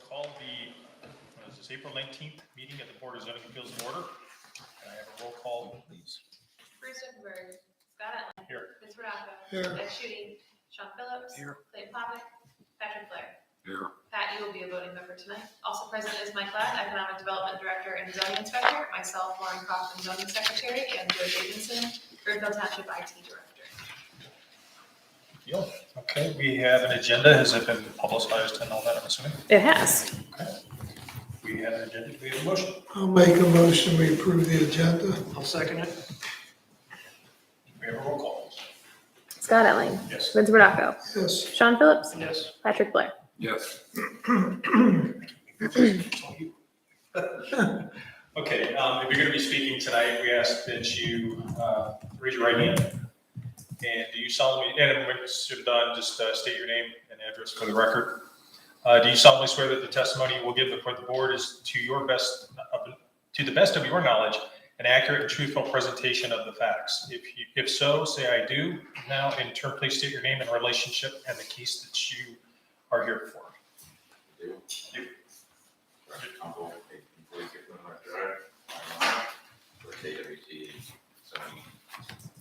call the, what is this, April 19th meeting of the Board of Zoning Appeals in order. Can I have a roll call, please? Bruce Wickenberg, Scott Atlan. Here. Vince Rodolfo. Here. Ed Shooting. Sean Phillips. Here. Clayton Popick. Patrick Blair. Here. Pat, you will be a voting member tonight. Also present is Mike Ladd, Economic Development Director and Zoning Inspector, myself, Lauren Kaufman, Zoning Secretary, and Joe Davidson, Brimfield Township IT Director. Okay, we have an agenda. Has it been publicized and all that, I'm assuming? It has. Okay. We have an agenda. Do we have a motion? I'll make a motion, we approve the agenda. I'll second it. We have a roll call. Scott Atlan. Yes. Vince Rodolfo. Yes. Sean Phillips. Yes. Patrick Blair. Yes. Okay, if you're going to be speaking tonight, we ask that you raise your right hand. And do you solemnly, and when it's done, just state your name and address for the record. Do you solemnly swear that the testimony you will give before the board is to the best of your knowledge, an accurate and truthful presentation of the facts? If so, say I do. Now, in turn, please state your name and relationship and the case that you are here for.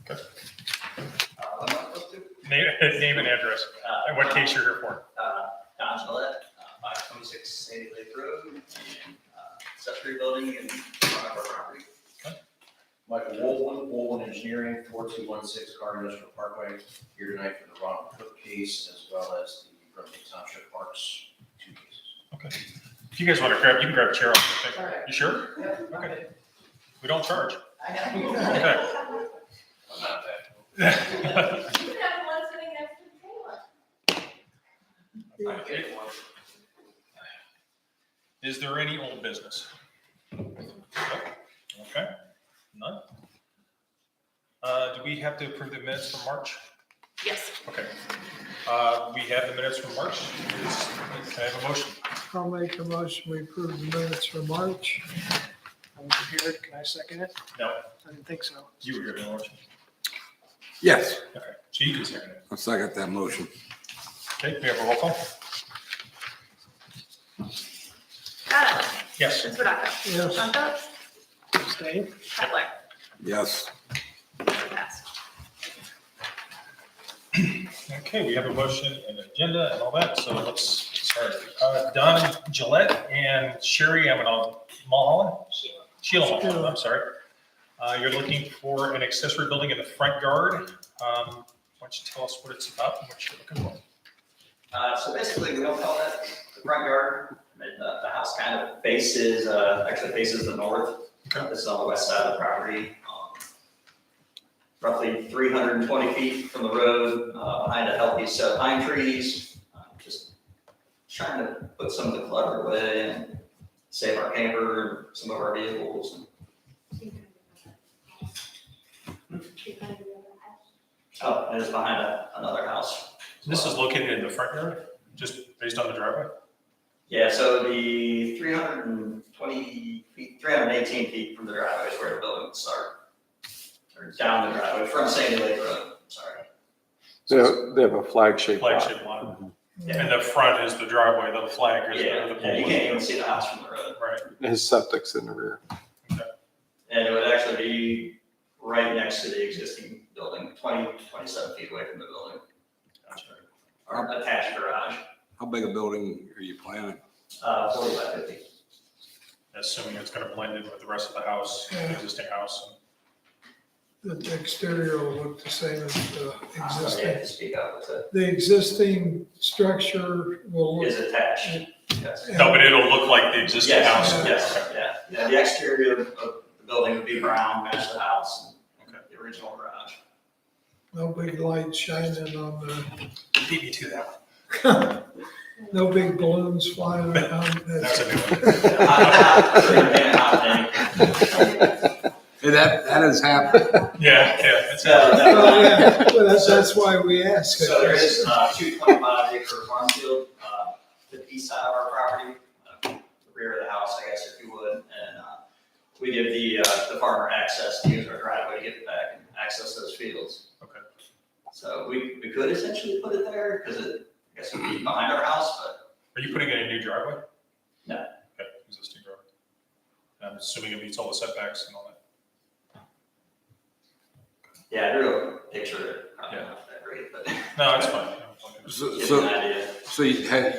Okay. Name and address, and what case you're here for. Don Gillette, 526 Sandy Lake Road, and accessory building in front of our property. Michael Woolman Engineering, 4216 Garden Industrial Parkway, here tonight for the Ronald Cook case as well as the Brimfield Township Parks 2 cases. Okay. If you guys want to grab, you can grab a chair. All right. You sure? Yeah. Okay. We don't charge. I know. Okay. I'm not that. You can have one sitting next to the table. I get one. Is there any old business? Okay. None? Do we have to approve the minutes from March? Yes. Okay. We have the minutes from March. Can I have a motion? I'll make a motion, we approve the minutes for March. I'm prepared. Can I second it? No. I didn't think so. You were here, the motion. Yes, Okay. So you can second it. I'll second that motion. Okay, we have a roll call? Scott Atlan. Yes. Vince Rodolfo. Yes. Sean Phillips. Stay. Pat Blair. Yes, Motion passed. Okay, we have a motion and agenda and all that, so let's get started. Don Gillette and Sherry Mulholland? Sheila Mulholland, I'm sorry. You're looking for an accessory building in the front yard. Why don't you tell us what it's about and what you're looking for? So basically, we don't call that the front yard. The house kind of faces the north. Okay. This is on the west side of the property. Roughly 320 feet from the road, behind a healthy set of pine trees. Just trying to put some of the clutter away and save our camper and some of our vehicles. Oh, and it's behind another house. This is located in the front yard, just based on the driveway? Yeah, so the 320 feet, 318 feet from the driveway is where the building would start. Or down the driveway, from Sandy Lake Road, sorry. They have a flag-shaped lot. Flagship lot. And the front is the driveway, the flag is Yeah, the you pole. can't even see the house from the road. Right. His septic's in the rear. And it would actually be right next to the existing building, 27 feet away from the building. Gotcha. Our attached garage, how big a building are you planning? 40 by 50. Assuming it's gonna blend in with the rest of the house, the existing house. The exterior will look the same as the Yeah, existing. to speak up, it's The existing structure will is look. attached. Yes. No, but it'll look like the existing house. Yes, yeah. Yeah, the exterior of the building would be brown, match the house, and the original garage. No big light shining on Beat me to that. the, no big balloons flying around. That's a new one. Hey, that has happened. Yeah, it's Oh, yeah, well, that's why we ask. So there is 225 acre farm field, to the east side of our property, the rear of the house, I guess, if you would. And we give the farmer access to use our driveway to get back and access those fields. Okay. So we could essentially put it there because I guess it would be behind our house, but Are you putting in a new driveway? No. Okay, existing road. And I'm assuming it meets all the setbacks and all that. Yeah, I drew a picture, probably Yeah. not that great, but No, it's fine. So, it's an so, idea. so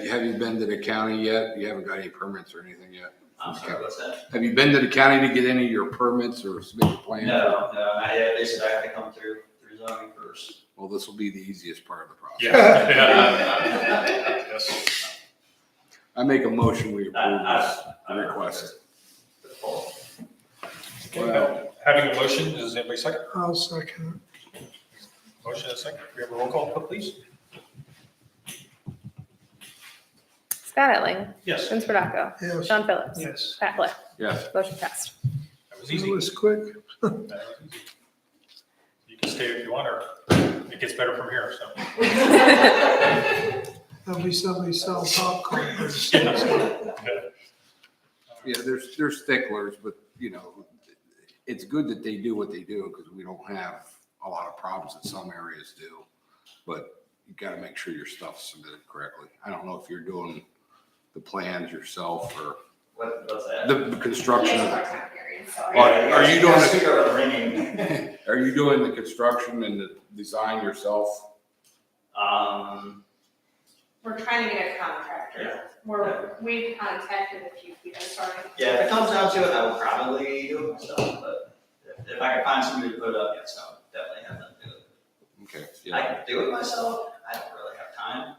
have you been to the county yet? You haven't got any permits or anything yet? I'm sorry, what's that? Have you been to the county to get any of your permits or submit your plans? No, not yet. They said I have to come through zoning first. Well, this will be the easiest part of the process. Yeah. Yeah. Yes. I make a motion, we approve this I- request. The full. Okay, having a motion, does anybody second? I'll second Motion and a second. We have a roll call, please? Scott Etling, Yes, Vince Brodacco, it. Yes, Sean Phillips, Yes. Pat Blair, Yes. motion passed. that was it easy. was quick. That was easy. You can stay if you want, or it gets better from here, so. There'll be somebody selling popcorn. Yeah, there's sticklers, but you know, it's good that they do what they do because we don't have a lot of problems that some areas do. But you gotta make sure your stuff's submitted correctly. I don't know if you're doing the plans yourself or What's that? the construction. Yeah, Are you doing I the- speak over the ringing. Are you doing the construction and the design yourself? We're trying to get a contractor. We've contacted a few people, sorry. Yeah, if it comes down to it, I would probably do it myself, but if I could find somebody to put it up, yes, I would definitely have them do it. Okay, I yeah. can do it myself, I don't really have time.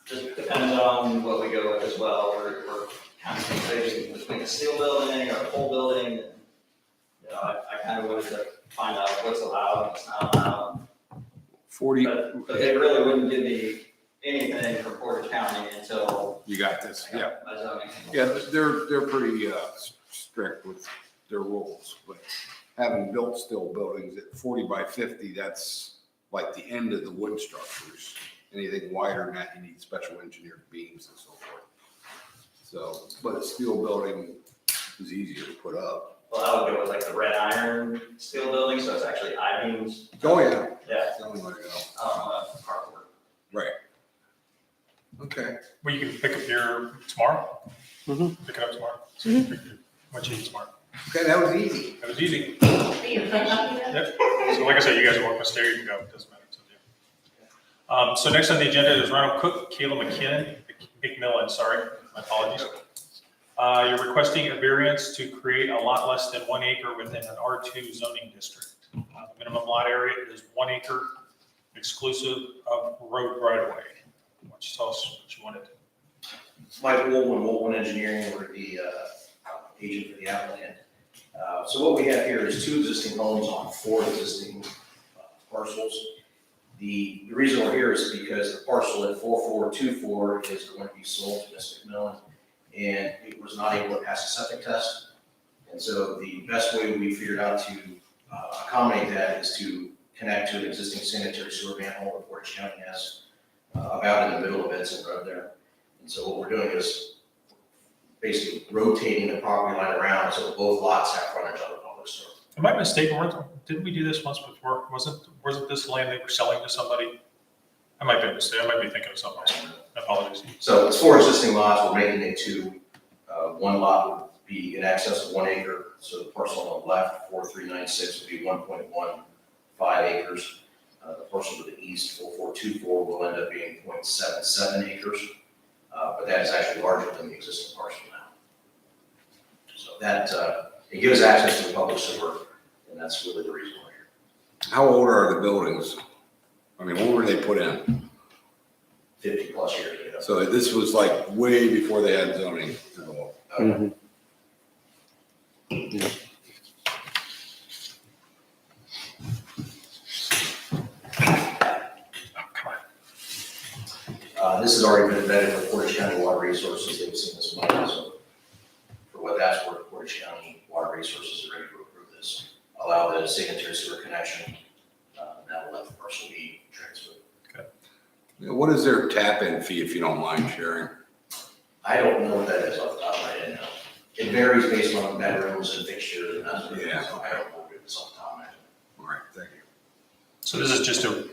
Just depends on what we go with as well, we're contemplating between a steel building or a pole building, and, you know, I kind of wanted to find out what's allowed, what's not allowed. 40, But they really wouldn't give me anything from Portage County until you got this, I yeah. got my zoning. Yeah, they're pretty strict with their rules, but having built steel buildings at 40 by 50, that's like the end of the wood structures. Anything wider than that, you need special engineered beams and so forth. So, but a steel building is easier to put up. Well, I would go with like the red iron steel building, so it's actually I-beams. Oh, yeah. Yeah, That's the only way to go. cardboard. Right. Okay. Well, you can pick up your tomorrow? Mhm. Pick it up tomorrow? So you can pick your- what you need tomorrow. Okay, that was easy. That was easy. Be efficient. Yep. So like I said, you guys are welcome to stay, you can go, it doesn't matter. It's up to you. So next on the agenda is Ronald Cook, Kayla McMillan, sorry, my apologies. You're requesting a variance to create a lot less than 1 acre within an R2 zoning district. The minimum lot area is 1 acre, exclusive of road right of way. Why don't you tell us what you wanted? Mike Wolfman Engineering, we're the agent for the applicant. So what we have here is 2 existing homes on 4 existing parcels. The reason we're here is because the parcel at 4424 is going to be sold to Ms. McMillan, and it was not able to pass a septic test. And so the best way we figured out to accommodate that is to connect to an existing sanitary sewer manhole that Portage County has about in the middle of Edson Road there. And so what we're doing is basically rotating the property line around so both lots have frontage on the public sewer. Am I mistaken, didn't we do this once before? Wasn't this land they were selling to somebody? I might be mistaken, I might be thinking of something else. Apologies. So it's 4 existing lots, we're making it 2. One lot would be in excess of 1 acre, so the parcel on the left, 4396, would be 1.15 acres. The parcel to the east, 4424, will end up being 0.77 acres, but that is actually larger than the existing parcel now. So that, it gives access to the public sewer, and that's really the reason we're here. How old are the buildings? I mean, when were they put in? 50+ years ago. So this was like way before they had zoning. This has already been vetted with Portage County Water Resources, they've seen this money, so for what that's worth, Portage County Water Resources are ready to approve this, allow the sanitary sewer connection, that will let the parcel be transferred. What is their tap-in fee, if you don't mind sharing? I don't know what that is off the top of my head now. It varies based on bedrooms and fixtures and that sort of thing, so I don't know what it is off the top of my head. All right, thank you. So this is just a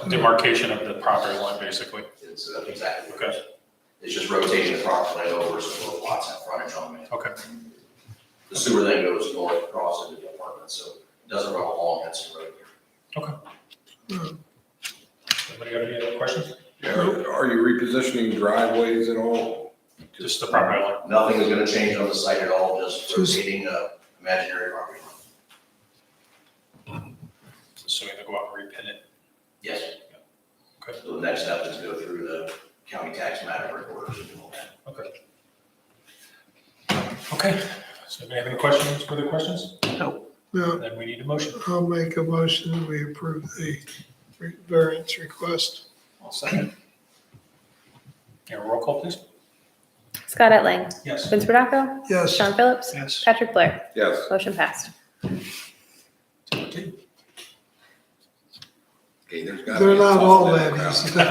demarcation of the property line, basically. It's exactly what it is. It's just rotating the property line over so both lots have frontage on it. Okay. The sewer then goes north across into the apartment, so it doesn't run along Hudson Road here. Anybody got any other questions? Yeah, are you repositioning driveways at all? Just the property line. Nothing is gonna change on the site at all, just rotating imaginary property line. So we have to go out and repin it. Yes. Okay. So the next step is to go through the county tax map recorders and all that. Okay. Okay, so anybody have any questions, further questions? No, Then we need a motion. I'll make a motion that we approve the variance request. I'll second. Yeah, roll call, please. Scott Etling, Yes. Vince Brodacco, Yes, Sean Phillips, Yes. Patrick Blair. Yes. Motion passed. Okay. Okay, there's got. they're not all that easy. You're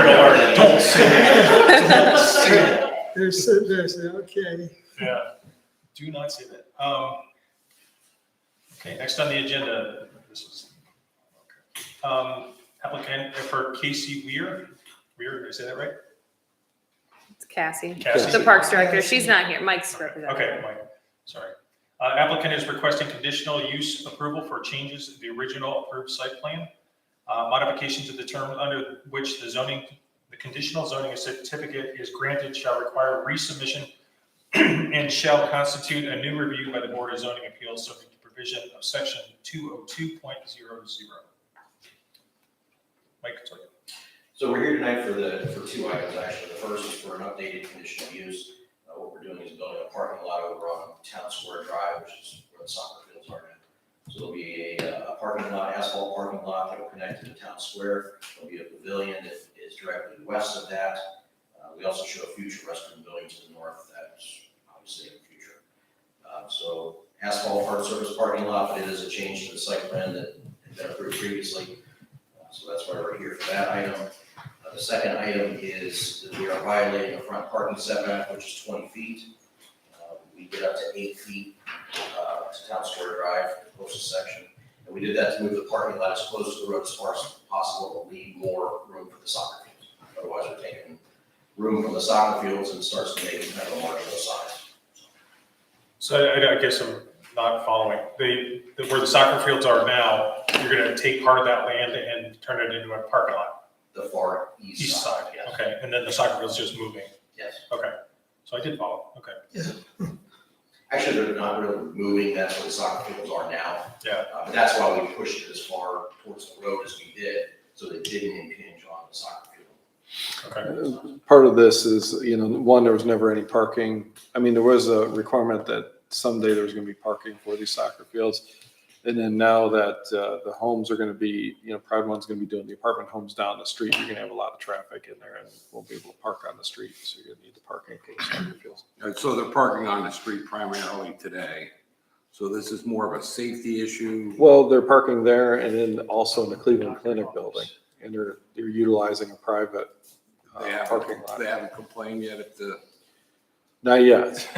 gonna learn it. Don't say it. They're sitting there saying, okay. Yeah, do not say that. Okay, next on the agenda, this is, okay. Applicant for Casey Weir, did I say that right? It's Cassie, Cassie? the Parks Director. She's not here. Mike's representing. Okay, Mike, sorry. Applicant is requesting conditional use approval for changes to the original approved site plan. Modifications of the term under which the conditional zoning certificate is granted shall require resubmission and shall constitute a new review by the Board of Zoning Appeals subject to provision of section 202.00. Mike, sorry. So we're here tonight for two items, actually. The first is for an updated conditional use. What we're doing is building a parking lot over on Town Square Drive, which is where the soccer fields are now. So there'll be a parking lot, asphalt parking lot that will connect to the Town Square. There'll be a pavilion that is directly west of that. We also show a future restroom building to the north that's obviously in the future. So asphalt hard surface parking lot, but it is a change to the site plan that had been approved previously. So that's why we're here for that item. The second item is that we are violating a front parking setback, which is 20 feet. We get up to 8 feet to Town Square Drive, the closest section. And we did that to move the parking lot as close to the road as far as possible to leave more room for the soccer fields. Otherwise, we're taking room from the soccer fields and starts to make it kind of a marginal size. So I guess I'm not following. Where the soccer fields are now, you're gonna take part of that land and turn it into a parking lot? The far east side, yes. Okay, and then the soccer field's just moving? Yes. Okay, so I did follow, okay. Actually, they're not really moving, that's where the soccer fields are now. Yeah. But that's why we pushed it as far towards the road as we did, so they didn't impinge on the soccer field. Okay. Part of this is, one, there was never any parking. I mean, there was a requirement that someday there was going to be parking for these soccer fields. And then now that the homes are going to be, Pride One's going to be doing the apartment homes down the street, you're going to have a lot of traffic in there and won't be able to park on the street. So you're going to need the parking for the soccer fields. And so they're parking on the street primarily today. So this is more of a safety issue. Well, they're parking there and then also in the Cleveland Clinic building. And they're utilizing a private parking lot. They haven't complained yet at the. Not yet.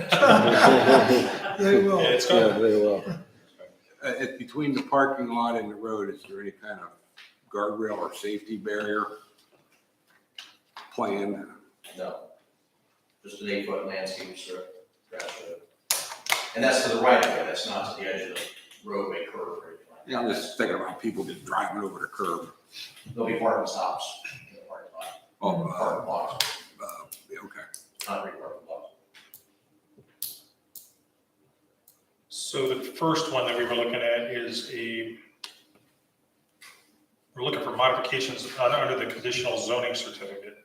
They will. Yeah, it's Yeah, going. they will. Between the parking lot and the road, is there any kind of guardrail or safety barrier planned? No, just an 8-foot landscape strip, grass strip. And that's to the right of it, that's not to the edge of the roadway curb or anything like that. Yeah, I'm just thinking about people just driving over the curb. There'll be parking stops in the parking lot, Oh, parking blocks, okay. concrete parking blocks. So the first one that we were looking at is we're looking for modifications under the conditional zoning certificate.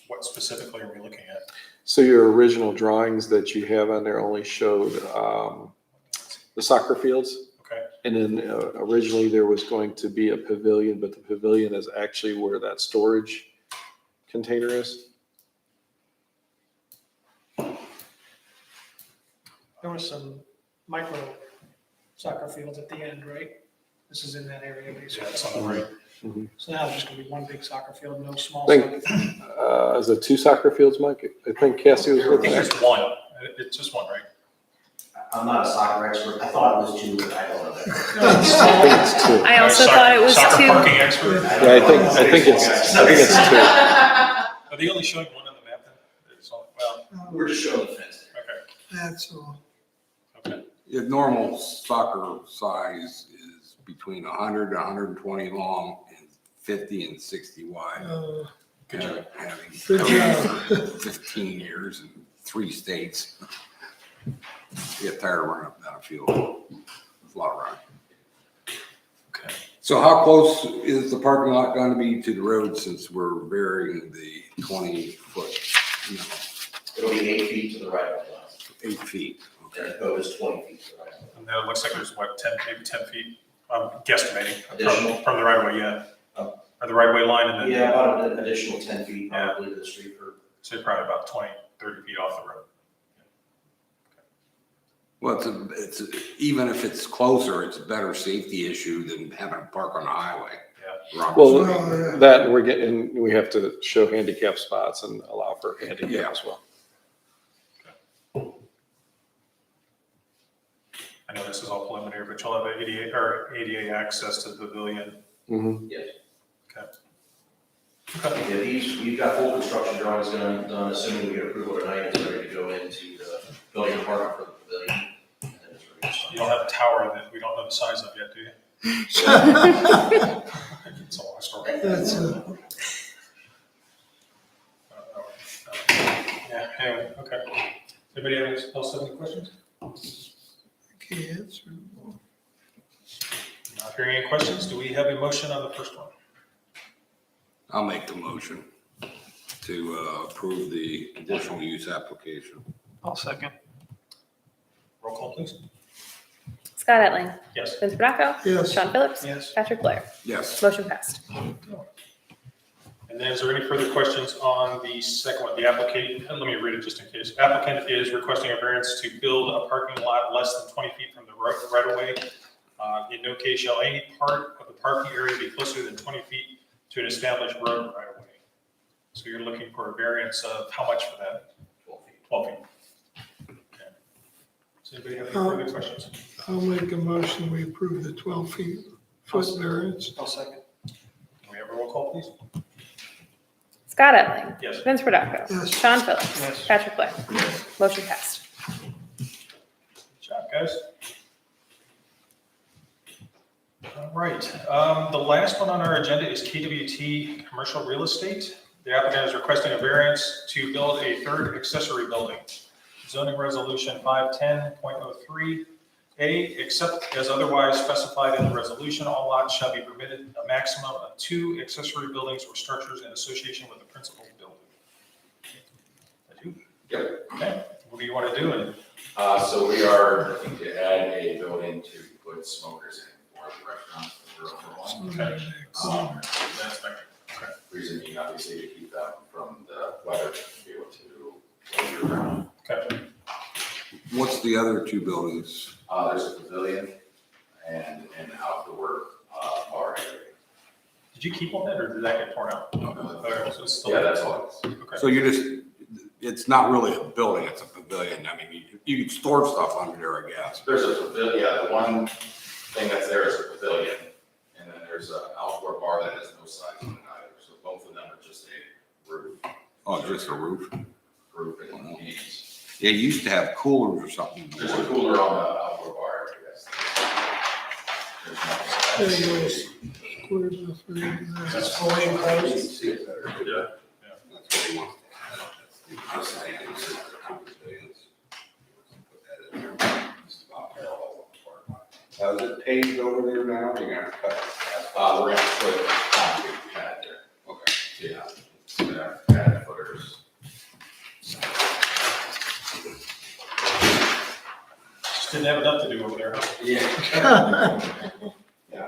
What specifically are we looking at? So your original drawings that you have on there only showed the soccer fields. Okay, And then originally there was going to be a pavilion, but the pavilion is actually where that storage container is. There was some micro soccer fields at the end, right? This is in that area yeah, basically. it's on the right. So now it's just gonna be one big soccer field, no small. Think- soccer field. Is it 2 soccer fields, Mike? I think Cassie was I looking think at. there's one. It's just one, right? I'm not a soccer expert, I thought it was 2, but I don't know that. I think it's 2. I also thought it was Soccer two. parking expert. Yeah, I think it's 2. Are they only showing one on the map then? It's all, well, We're just showing the fence there. okay, That's all. okay. The normal soccer size is between 100 and 120 long and 50 and 60 wide. Good job. Having Good job. 15 years in 3 states. Get tired of running up that field. It's a lot of running. Okay. So how close is the parking lot going to be to the road since we're varying the 20-foot, It'll be 8 feet to the right of the line. 8 feet? And the code is 20 feet to the right of the line. And then it looks like there's what, 10, maybe 10 feet, guesstimating, Additional? from the right of way, yeah. Or the right of way line and then. Yeah, about an additional 10 feet probably to the street curb. So you're probably about 20, 30 feet off the road. Well, it's even if it's closer, it's a better safety issue than having to park on the highway. Yeah. Well, yeah. that we have to show handicap spots and allow for handicap Yeah. as well. I know this is all preliminary, but you'll have ADA access to the pavilion. Mhm. Yes. Okay. Yeah, we've got full construction drawings done, assuming we get approval tonight, it's ready to go into the building department for the pavilion. And then it's ready to start. You don't have a tower that we don't know the size of yet, do you? It's a long story. That's Yeah, anyway, okay. Anybody else have any questions? can't answer. Not hearing any questions, do we have a motion on the first one? I'll make the motion to approve the conditional use application. I'll second. Roll call, please. Scott Etling, Yes. Vince Bracco, Yes. Sean Phillips, Yes. Patrick Blair. Yes. Motion passed. And then is there any further questions on the second one, the applicant, let me read it just in case. Applicant is requesting a variance to build a parking lot less than 20 feet from the right of way. In no case shall any part of the parking area be closer than 20 feet to an established road right of way. So you're looking for a variance of how much for that? 12 feet. 12 feet. Okay. Does anybody have any further questions? I'll make a motion, we approve the 12 foot variance. I'll second. Can we have a roll call, please? Scott Etling, Yes. Vince Bracco, Yes. Sean Phillips, Yes. Patrick Blair. Motion passed. Good job, guys. All right, the last one on our agenda is KWT Commercial Real Estate. The applicant is requesting a variance to build a third accessory building. Zoning Resolution 510.03A, except as otherwise specified in the resolution, all lots shall be permitted a maximum of 2 accessory buildings or structures in association with the principal building. That you? Yep. Okay, what do you want to do? And So we are looking to add a building to put smokers in for the restaurant for the Okay. That's my reason being obviously to keep them from the weather, to be able to go year round. Okay. What's the other 2 buildings? There's a pavilion and an outdoor bar area. Did you keep all that, or did that get torn out? Okay, so it's still. Yeah, that's all. Okay. So it's not really a building, it's a pavilion. I mean, you can store stuff under there, I guess. There's a pavilion, yeah, the one thing that's there is a pavilion. And then there's an outdoor bar that has no sides on it either. So both of them are just a roof. Oh, just a roof? Roof and heat. Yeah, you used to have coolers or something. There's a cooler on the outdoor bar, I guess. There's nothing. There goes. Clear enough for you to do that. That's fully enclosed. See it better. Yeah. That's what he wants. I was saying, it's just the pavilions. Put that in there. It's about parallel with the parking lot. Is it paved over there now? You're gonna cut? We're gonna put concrete pad there. Okay. Yeah. So that pad footers. Just didn't have enough to do over there, huh? Yeah. Yeah.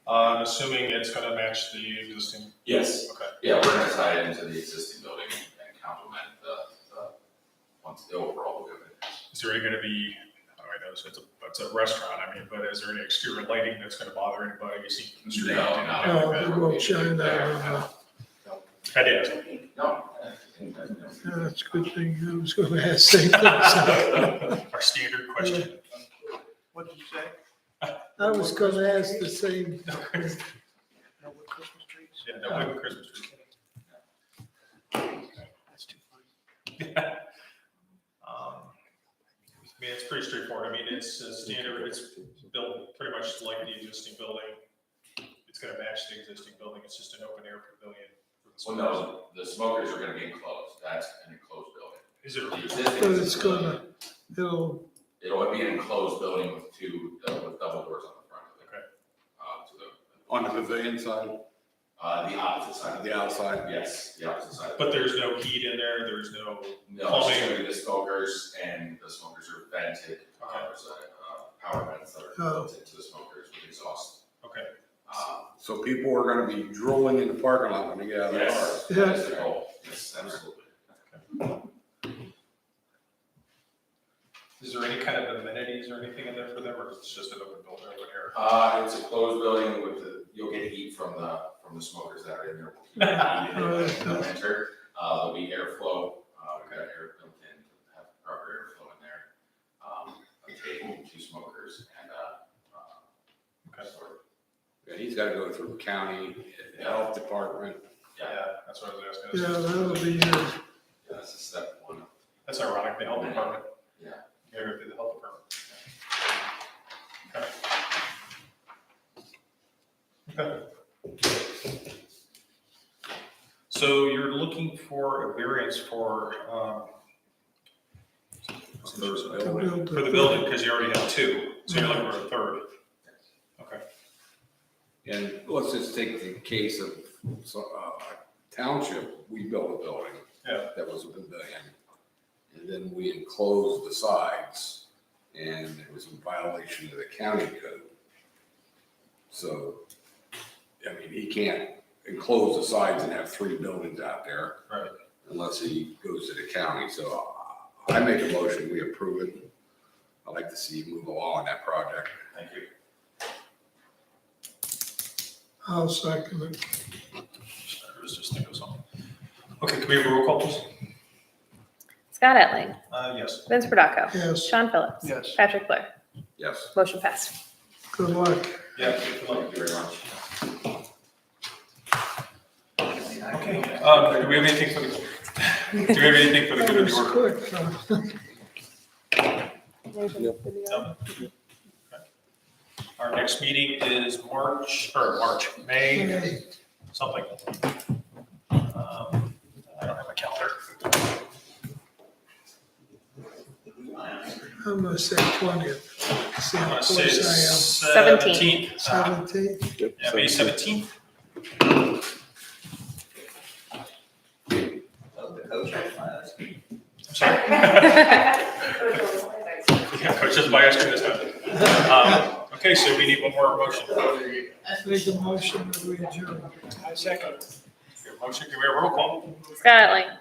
I'm assuming it's gonna match the existing, Yes. okay. Yeah, we're gonna tie it into the existing building and complement the overall building. Is there gonna be, I know it's a restaurant, I mean, but is there any exterior lighting that's gonna bother anybody you see from the street? No, Anything no. like No, that? it won't shine that. I did ask. No. That's a good thing. I was going to ask same thing. Our standard question. What did you say? I was going to ask the same. No wood Christmas trees? Yeah, no, we have a Christmas tree. That's too funny. I mean, it's pretty straightforward. I mean, it's a standard, it's built pretty much like the existing building. It's gonna match the existing building. It's just an open air pavilion. for the Well, no, the smokers are gonna be enclosed, that's an enclosed building. Is it? The existing But it's pavilion, it'll, it'll be an enclosed building with two, with double doors on the front of it. Okay. To the. On the pavilion side, The opposite side. the outside? Yes, the opposite side. But there's no heat in there, there's no, No, it's just gonna be the smokers, and the smokers are vented. There's power vents that are built into the smokers with exhaust. okay. So people are gonna be drooling in the parking lot when they get out of the car. Yes, that is the goal. Yes, absolutely. Is there any kind of amenities or anything in there for them, or is it just an open building, open air? It's a closed building with you'll get heat from the smokers that are in there. In the winter, there'll be airflow, we've got air built in, to have proper airflow in there. A table, two smokers, and, Okay. sort of- Yeah, he's gotta go through county, health department. Yeah, that's what I was asking. yeah, that'll be yours. Yeah, that's a step one. That's ironic, the health department. Yeah. You gotta go through the health department. Okay. Okay. So you're looking for a variance for, To build for the building, because you already have two, so you're looking for a third. Okay. And let's just take the case of township, we built a building. Yeah. That was a pavilion. And then we enclosed the sides, and it was in violation of the county code. So, I mean, he can't enclose the sides and have three buildings out there. Right. Unless he goes to the county. So I make a motion, we approve it. I'd like to see you move along on that project. Thank you. I'll second it. I was just thinking of something. Okay, can we have a roll call, please? Scott Etling, Yes. Vince Brodacco, Yes, Sean Phillips, Yes. Patrick Blair. Yes. Motion passed. good luck. Yeah. Thank you very much. Okay, do we have anything for the, do we have anything for the That good of was the order? quick, huh? No? Okay. Our next meeting is May, something. I don't have a calendar. I'm gonna say 20th. See I'm how gonna say close 17th. I am. 17th? Yeah, May 17th. The coach has my ice cream. I'm sorry. Yeah, Coach doesn't buy ice cream this time. Okay, so we need one more motion. Make a motion that we adjourn. I second. We have a motion, can we have a roll call? Scott Etling.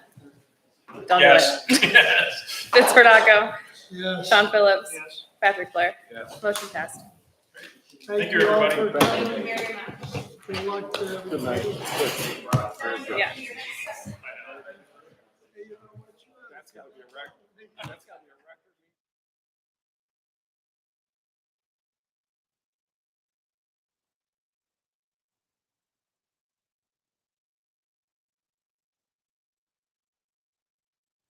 Don't do it. Yes. Yes. Vince Brodacco, Yes. Sean Phillips, Yes. Patrick Blair. Yes. Motion passed. Thank you, all everybody. for Thank coming. you very much. Good luck to Good everybody. night. Yeah. That's gotta be a record. That's gotta be a record.